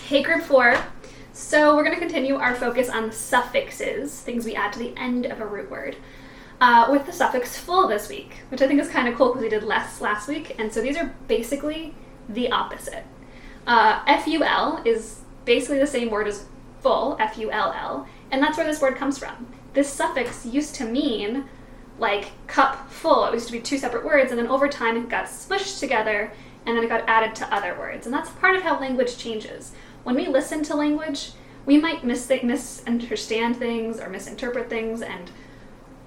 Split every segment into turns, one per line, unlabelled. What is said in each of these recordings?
Hey, Group 4. So we're going to continue our focus on suffixes, things we add to the end of a root word, with the suffix full this week, which I think is kind of cool because we did less last week, and so these are basically the opposite. F-U-L is basically the same word as full, F-U-L-L, and that's where this word comes from. This suffix used to mean like cup full. It used to be two separate words, and then over time it got smushed together, and then it got added to other words. And that's part of how language changes. When we listen to language, we might misunderstand things or misinterpret things, and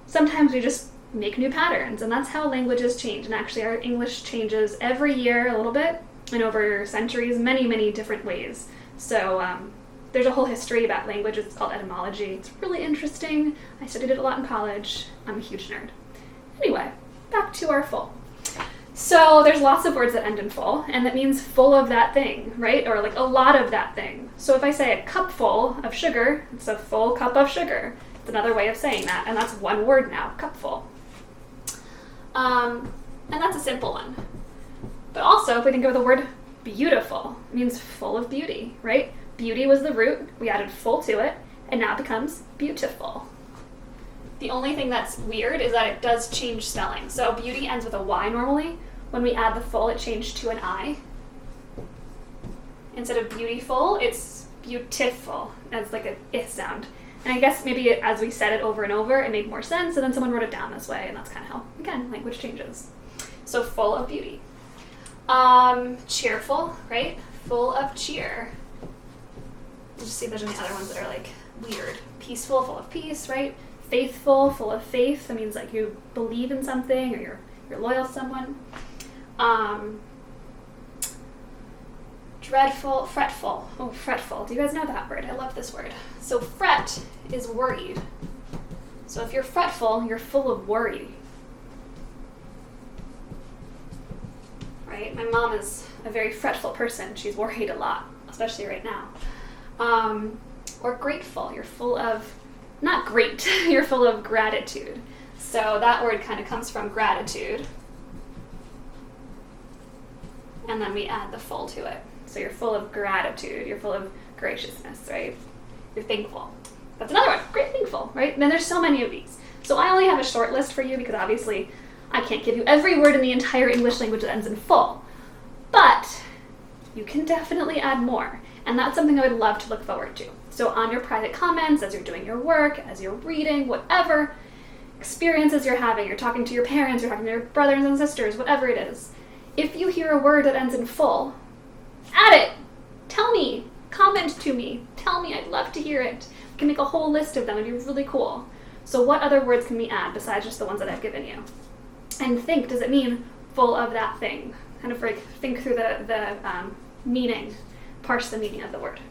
sometimes we just make new patterns, and that's how languages change. And actually our English changes every year a little bit, and over centuries, many, many different ways. So there's a whole history about language. It's called etymology. It's really interesting. I studied it a lot in college. I'm a huge nerd. Anyway, back to our full. So there's lots of words that end in full, and that means full of that thing, right? Or like a lot of that thing. So if I say a cup full of sugar, it's a full cup of sugar. It's another way of saying that, and that's one word now, cupful. And that's a simple one. But also, if we think of the word beautiful, it means full of beauty, right? Beauty was the root, we added full to it, and now it becomes beautiful. The only thing that's weird is that it does change spelling. So beauty ends with a Y normally. When we add the full, it changed to an I. Instead of beautiful, it's beautiful. That's like an I sound. And I guess maybe as we said it over and over, it made more sense, and then someone wrote it down this way, and that's kind of how, again, language changes. So full of beauty. Cheerful, right? Full of cheer. Let's just see if there's any other ones that are like weird. Peaceful, full of peace, right? Faithful, full of faith. That means like you believe in something, or you're loyal to someone. Dreadful, fretful. Oh, fretful. Do you guys know that word? I love this word. So fret is worried. So if you're fretful, you're full of worry. Right? My mom is a very fretful person. She's worried a lot, especially right now. Or grateful. You're full of, not great, you're full of gratitude. So that word kind of comes from gratitude. And then we add the full to it. So you're full of gratitude. You're full of graciousness, right? You're thankful. That's another one. Great, thankful, right? And then there's so many of these. So I only have a short list for you because obviously I can't give you every word in the entire English language that ends in full. But you can definitely add more. And that's something I would love to look forward to. So on your private comments, as you're doing your work, as you're reading, whatever experiences you're having, you're talking to your parents, you're talking to your brothers and sisters, whatever it is, if you hear a word that ends in full, add it. Tell me. Comment to me. Tell me. I'd love to hear it. We can make a whole list of them. It'd be really cool. So what other words can we add besides just the ones that I've given you? And think, does it mean full of that thing? Kind of like think through the meaning, parse the meaning of the word.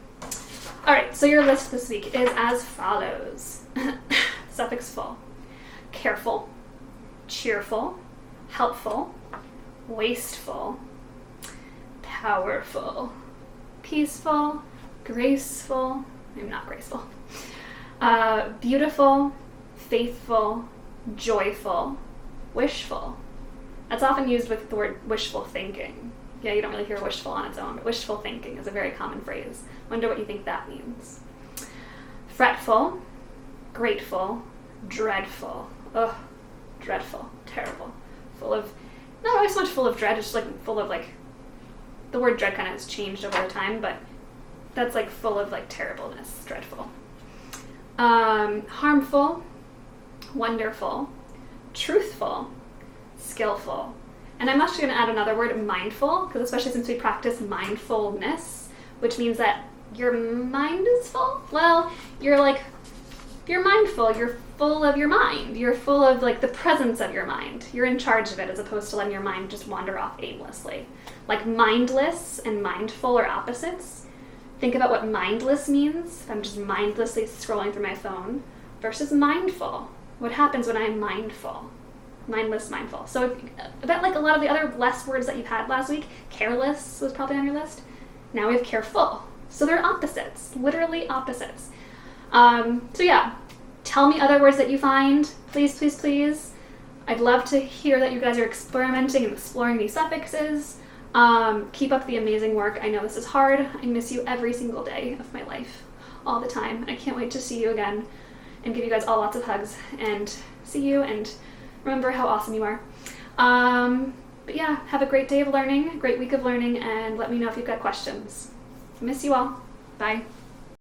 All right, so your list this week is as follows. Suffix full. Careful, cheerful, helpful, wasteful, powerful, peaceful, graceful, I'm not graceful, beautiful, faithful, joyful, wishful. That's often used with the word wishful thinking. Yeah, you don't really hear wishful on its own, but wishful thinking is a very common phrase. Wonder what you think that means. Fretful, grateful, dreadful. Ugh, dreadful, terrible. Full of, not always so much full of dread, just like full of like, the word dread kind of has changed over time, but that's like full of like terribleness, dreadful. Harmful, wonderful, truthful, skillful. And I'm actually going to add another word, mindful, because especially since we practice mindfulness, which means that your mind is full. Well, you're mindful, you're full of your mind. You're full of like the presence of your mind. You're in charge of it as opposed to letting your mind just wander off aimlessly. Like mindless and mindful are opposites. Think about what mindless means. If I'm just mindlessly scrolling through my phone versus mindful. What happens when I'm mindful? Mindless, mindful. So I bet like a lot of the other less words that you've had last week, careless was probably on your list. Now we have careful. So they're opposites, literally opposites. So yeah, tell me other words that you find, please, please, please. I'd love to hear that you guys are experimenting and exploring these suffixes. Keep up the amazing work. I know this is hard. I miss you every single day of my life, all the time. I can't wait to see you again and give you guys all lots of hugs and see you and remember how awesome you are. But yeah, have a great day of learning, great week of learning, and let me know if you've got questions. Miss you all. Bye.